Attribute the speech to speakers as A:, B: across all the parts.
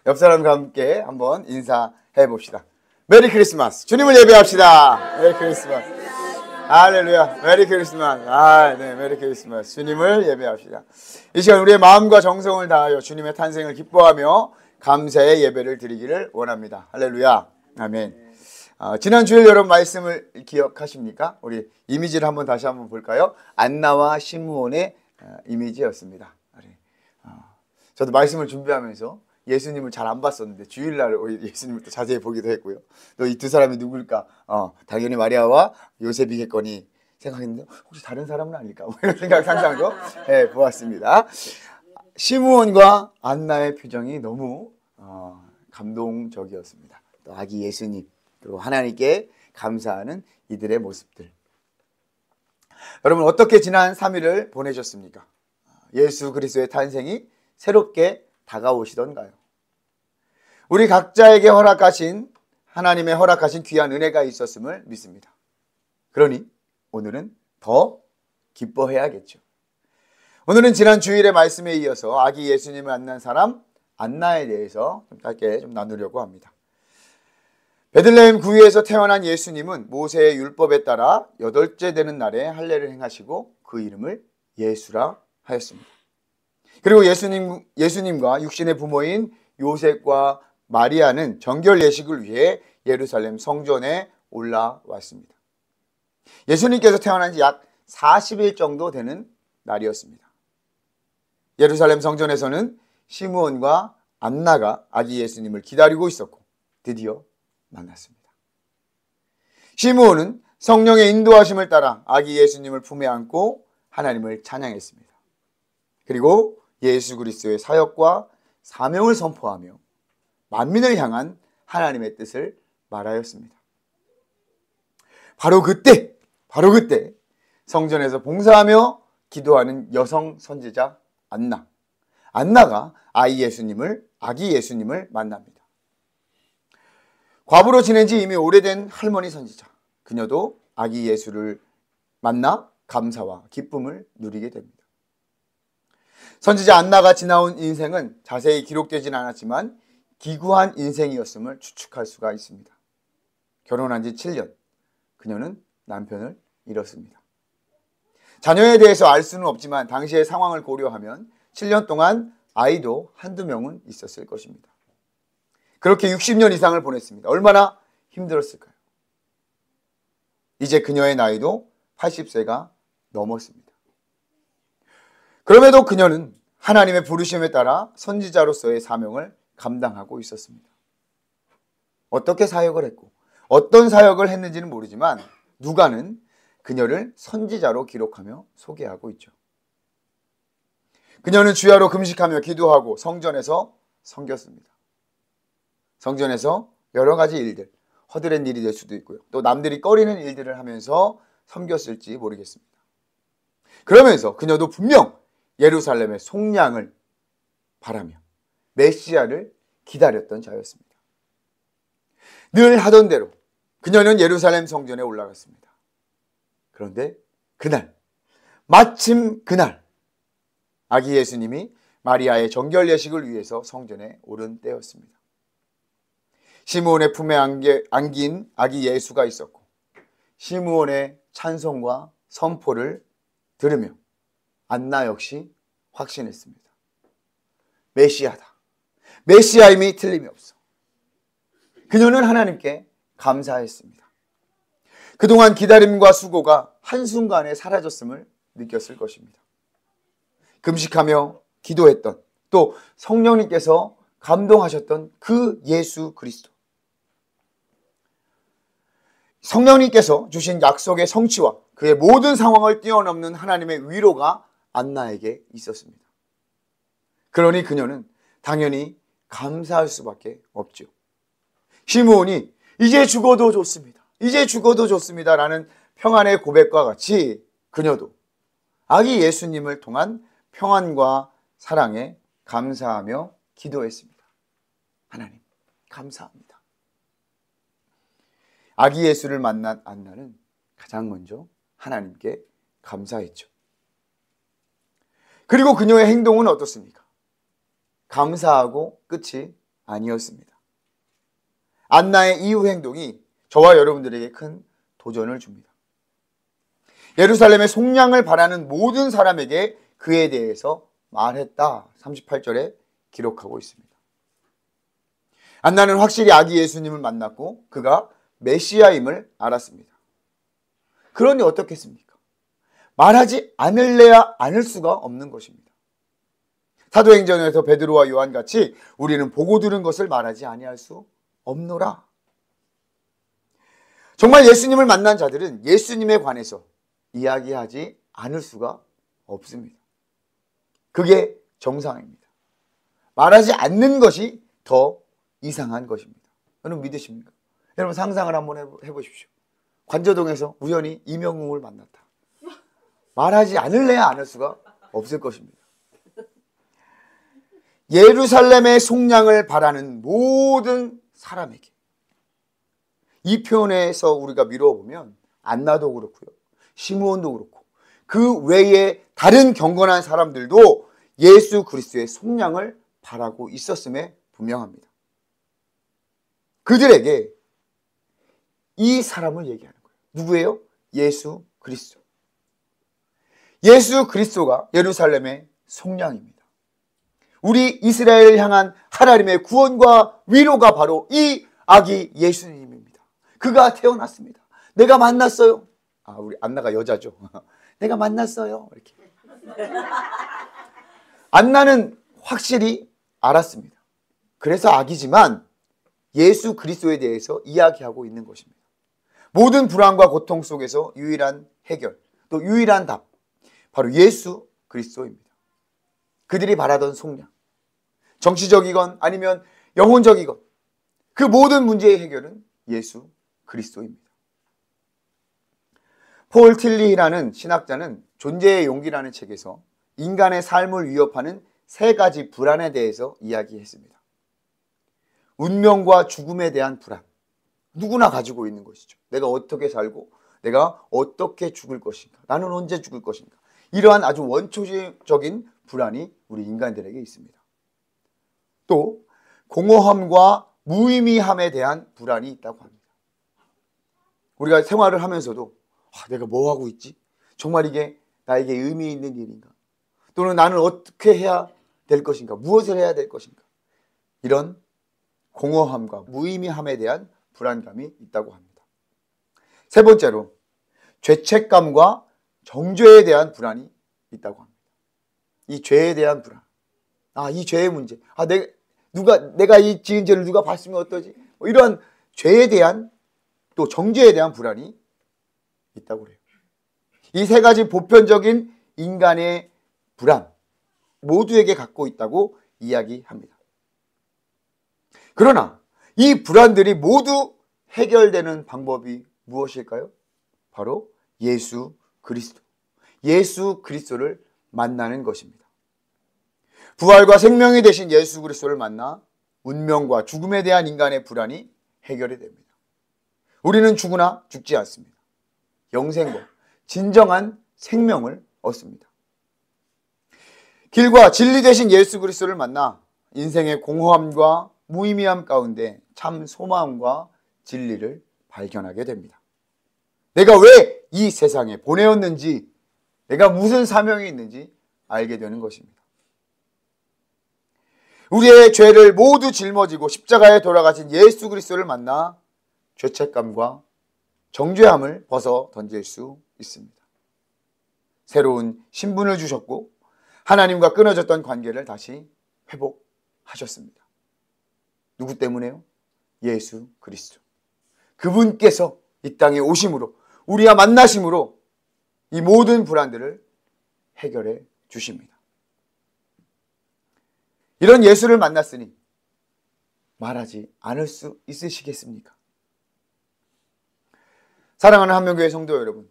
A: 옆 사람과 함께 한번 인사해 봅시다. 메리 크리스마스. 주님을 예배합시다. 메리 크리스마스. 할렐루야. 메리 크리스마스. 네, 메리 크리스마스. 주님을 예배합시다. 이 시간 우리의 마음과 정성을 다하여 주님의 탄생을 기뻐하며 감사의 예배를 드리기를 원합니다. 할렐루야. 아멘. 지난 주일 여러분 말씀을 기억하십니까? 우리 이미지를 다시 한번 볼까요? 안나와 시므온의 이미지였습니다. 저도 말씀을 준비하면서 예수님을 잘 안 봤었는데 주일날 우리 예수님을 또 자세히 보기도 했고요. 또 이 두 사람이 누굴까? 당연히 마리아와 요셉이겠거니 생각했는데 혹시 다른 사람은 아닐까? 이런 생각 상상도 보았습니다. 시므온과 안나의 표정이 너무 감동적이었습니다. 또 아기 예수님 그리고 하나님께 감사하는 이들의 모습들. 여러분 어떻게 지난 3일을 보내셨습니까? 예수 그리스도의 탄생이 새롭게 다가오시던가요? 우리 각자에게 하나님의 허락하신 귀한 은혜가 있었음을 믿습니다. 그러니 오늘은 더 기뻐해야겠죠. 오늘은 지난 주일의 말씀에 이어서 아기 예수님을 만난 사람 안나에 대해서 짧게 나누려고 합니다. 베들레헴 구유에서 태어난 예수님은 모세의 율법에 따라 8째 되는 날에 할례를 행하시고 그 이름을 예수라 하였습니다. 그리고 예수님과 육신의 부모인 요셉과 마리아는 정결 예식을 위해 예루살렘 성전에 올라왔습니다. 예수님께서 태어난 지 약 40일 정도 되는 날이었습니다. 예루살렘 성전에서는 시므온과 안나가 아기 예수님을 기다리고 있었고 드디어 만났습니다. 시므온은 성령의 인도하심을 따라 아기 예수님을 품에 안고 하나님을 찬양했습니다. 그리고 예수 그리스도의 사역과 사명을 선포하며 만민을 향한 하나님의 뜻을 말하였습니다. 바로 그때 성전에서 봉사하며 기도하는 여성 선지자 안나가 아기 예수님을 만납니다. 과부로 지낸 지 이미 오래된 할머니 선지자, 그녀도 아기 예수를 만나 감사와 기쁨을 누리게 됩니다. 선지자 안나가 지나온 인생은 자세히 기록되진 않았지만 기구한 인생이었음을 추측할 수가 있습니다. 결혼한 지 7년, 그녀는 남편을 잃었습니다. 자녀에 대해서 알 수는 없지만 당시의 상황을 고려하면 7년 동안 아이도 한두 명은 있었을 것입니다. 그렇게 60년 이상을 보냈습니다. 얼마나 힘들었을까요? 이제 그녀의 나이도 80세가 넘었습니다. 그럼에도 그녀는 하나님의 부르심에 따라 선지자로서의 사명을 감당하고 있었습니다. 어떻게 사역을 했고 어떤 사역을 했는지는 모르지만 누가는 그녀를 선지자로 기록하며 소개하고 있죠. 그녀는 주야로 금식하며 기도하고 성전에서 섬겼습니다. 성전에서 여러 가지 일들, 허드렛 일이 될 수도 있고요. 또 남들이 꺼리는 일들을 하면서 섬겼을지 모르겠습니다. 그러면서 그녀도 분명 예루살렘의 속량을 바라며 메시아를 기다렸던 자였습니다. 늘 하던 대로 그녀는 예루살렘 성전에 올라갔습니다. 그런데 마침 그날 아기 예수님이 마리아의 정결 예식을 위해서 성전에 오른 때였습니다. 시므온의 품에 안긴 아기 예수가 있었고 시므온의 찬송과 선포를 들으며 안나 역시 확신했습니다. 메시아다. 메시아임이 틀림이 없어. 그녀는 하나님께 감사했습니다. 그동안 기다림과 수고가 한순간에 사라졌음을 느꼈을 것입니다. 금식하며 기도했던 또 성령님께서 감동하셨던 그 예수 그리스도. 성령님께서 주신 약속의 성취와 그의 모든 상황을 뛰어넘는 하나님의 위로가 안나에게 있었습니다. 그러니 그녀는 당연히 감사할 수밖에 없죠. 시므온이 이제 죽어도 좋습니다 라는 평안의 고백과 같이 그녀도 아기 예수님을 통한 평안과 사랑에 감사하며 기도했습니다. 하나님 감사합니다. 아기 예수를 만난 안나는 가장 먼저 하나님께 감사했죠. 그리고 그녀의 행동은 어떻습니까? 감사하고 끝이 아니었습니다. 안나의 이후 행동이 저와 여러분들에게 큰 도전을 줍니다. 예루살렘의 속량을 바라는 모든 사람에게 그에 대해서 말했다. 38절에 기록하고 있습니다. 안나는 확실히 아기 예수님을 만났고 그가 메시아임을 알았습니다. 그러니 어떻겠습니까? 말하지 않을래야 않을 수가 없는 것입니다. 사도행전에서 베드로와 요한같이 우리는 보고 들은 것을 말하지 아니할 수 없노라. 정말 예수님을 만난 자들은 예수님에 관해서 이야기하지 않을 수가 없습니다. 그게 정상입니다. 말하지 않는 것이 더 이상한 것입니다. 여러분 믿으십니까? 여러분 상상을 한번 해보십시오. 관저동에서 우연히 이명웅을 만났다. 말하지 않을래야 않을 수가 없을 것입니다. 예루살렘의 속량을 바라는 모든 사람에게, 이 표현에서 우리가 미루어 보면 안나도 그렇고요, 시므온도 그렇고 그 외에 다른 경건한 사람들도 예수 그리스도의 속량을 바라고 있었음에 분명합니다. 그들에게 이 사람을 얘기하는 거예요. 누구예요? 예수 그리스도. 예수 그리스도가 예루살렘의 속량입니다. 우리 이스라엘을 향한 하나님의 구원과 위로가 바로 이 아기 예수님입니다. 그가 태어났습니다. 내가 만났어요. 우리 안나가 여자죠. 내가 만났어요. 이렇게. 안나는 확실히 알았습니다. 그래서 아기지만 예수 그리스도에 대해서 이야기하고 있는 것입니다. 모든 불안과 고통 속에서 유일한 해결, 또 유일한 답, 바로 예수 그리스도입니다. 그들이 바라던 속량, 정치적이건 아니면 영혼적이건 그 모든 문제의 해결은 예수 그리스도입니다. 폴 틸리히라는 신학자는 존재의 용기라는 책에서 인간의 삶을 위협하는 3가지 불안에 대해서 이야기했습니다. 운명과 죽음에 대한 불안, 누구나 가지고 있는 것이죠. 내가 어떻게 살고 내가 어떻게 죽을 것인가, 나는 언제 죽을 것인가, 이러한 아주 원초적인 불안이 우리 인간들에게 있습니다. 또 공허함과 무의미함에 대한 불안이 있다고 합니다. 우리가 생활을 하면서도 내가 뭐 하고 있지? 정말 이게 나에게 의미 있는 일인가? 또는 나는 어떻게 해야 될 것인가? 무엇을 해야 될 것인가? 이런 공허함과 무의미함에 대한 불안감이 있다고 합니다. 3번째로 죄책감과 정죄에 대한 불안이 있다고 합니다. 이 죄에 대한 불안, 이 죄의 문제, 내가 이 지은 죄를 누가 봤으면 어떠지? 이러한 죄에 대한, 또 정죄에 대한 불안이 있다고 그래요. 이 3가지 보편적인 인간의 불안 모두에게 갖고 있다고 이야기합니다. 그러나 이 불안들이 모두 해결되는 방법이 무엇일까요? 바로 예수 그리스도, 예수 그리스도를 만나는 것입니다. 부활과 생명이 되신 예수 그리스도를 만나 운명과 죽음에 대한 인간의 불안이 해결이 됩니다. 우리는 죽으나 죽지 않습니다. 영생과 진정한 생명을 얻습니다. 길과 진리 되신 예수 그리스도를 만나 인생의 공허함과 무의미함 가운데 참 소망과 진리를 발견하게 됩니다. 내가 왜 이 세상에 보내었는지, 내가 무슨 사명이 있는지 알게 되는 것입니다. 우리의 죄를 모두 짊어지고 십자가에 돌아가신 예수 그리스도를 만나 죄책감과 정죄함을 벗어 던질 수 있습니다. 새로운 신분을 주셨고 하나님과 끊어졌던 관계를 다시 회복하셨습니다. 누구 때문에요? 예수 그리스도. 그분께서 이 땅에 오심으로, 우리와 만나심으로 이 모든 불안들을 해결해 주십니다. 이런 예수를 만났으니 말하지 않을 수 있으시겠습니까? 사랑하는 한명교회 성도 여러분,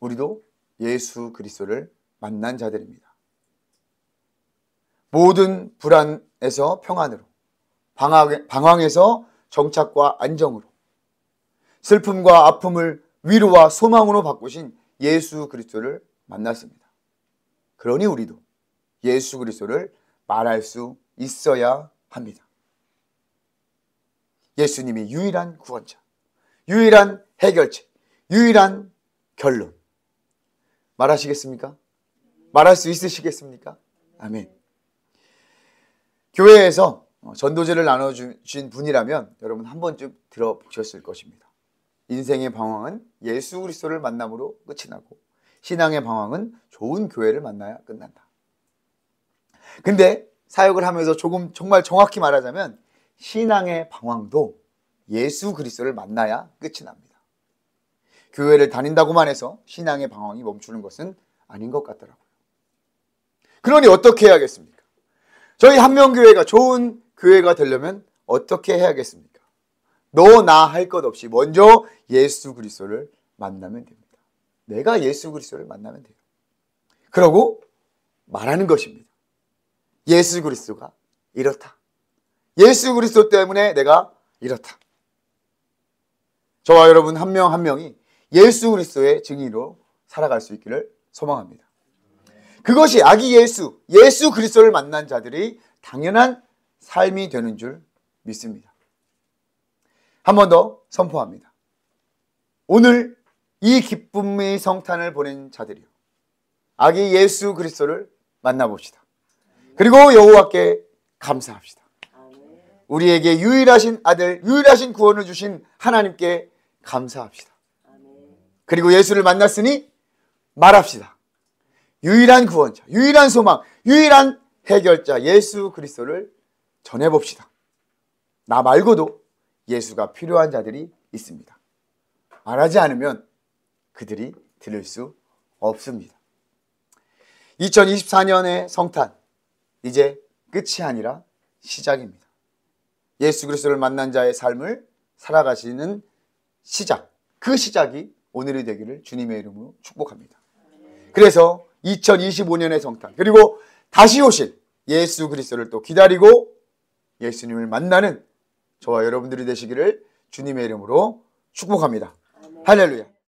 A: 우리도 예수 그리스도를 만난 자들입니다. 모든 불안에서 평안으로, 방황에서 정착과 안정으로, 슬픔과 아픔을 위로와 소망으로 바꾸신 예수 그리스도를 만났습니다. 그러니 우리도 예수 그리스도를 말할 수 있어야 합니다. 예수님이 유일한 구원자, 유일한 해결책, 유일한 결론. 말하시겠습니까? 말할 수 있으시겠습니까? 아멘. 교회에서 전도제를 나눠주신 분이라면 여러분 한 번쯤 들어보셨을 것입니다. 인생의 방황은 예수 그리스도를 만남으로 끝이 나고 신앙의 방황은 좋은 교회를 만나야 끝난다. 근데 사역을 하면서 조금 정말 정확히 말하자면 신앙의 방황도 예수 그리스도를 만나야 끝이 납니다. 교회를 다닌다고만 해서 신앙의 방황이 멈추는 것은 아닌 것 같더라고요. 그러니 어떻게 해야겠습니까? 저희 한명교회가 좋은 교회가 되려면 어떻게 해야겠습니까? 너 나 할 것 없이 먼저 예수 그리스도를 만나면 됩니다. 내가 예수 그리스도를 만나면 돼요. 그러고 말하는 것입니다. 예수 그리스도가 이렇다. 예수 그리스도 때문에 내가 이렇다. 저와 여러분 한 명 한 명이 예수 그리스도의 증인으로 살아갈 수 있기를 소망합니다. 그것이 아기 예수 그리스도를 만난 자들이 당연한 삶이 되는 줄 믿습니다. 한 번 더 선포합니다. 오늘 이 기쁨의 성탄을 보낸 자들이요, 아기 예수 그리스도를 만나봅시다. 그리고 여호와께 감사합시다. 우리에게 유일하신 아들, 유일하신 구원을 주신 하나님께 감사합시다. 그리고 예수를 만났으니 말합시다. 유일한 구원자, 유일한 소망, 유일한 해결자 예수 그리스도를 전해봅시다. 나 말고도 예수가 필요한 자들이 있습니다. 말하지 않으면 그들이 들을 수 없습니다. 2024년의 성탄, 이제 끝이 아니라 시작입니다. 예수 그리스도를 만난 자의 삶을 살아가시는 시작, 그 시작이 오늘이 되기를 주님의 이름으로 축복합니다. 그래서 2025년의 성탄, 그리고 다시 오실 예수 그리스도를 또 기다리고 예수님을 만나는 저와 여러분들이 되시기를 주님의 이름으로 축복합니다. 할렐루야.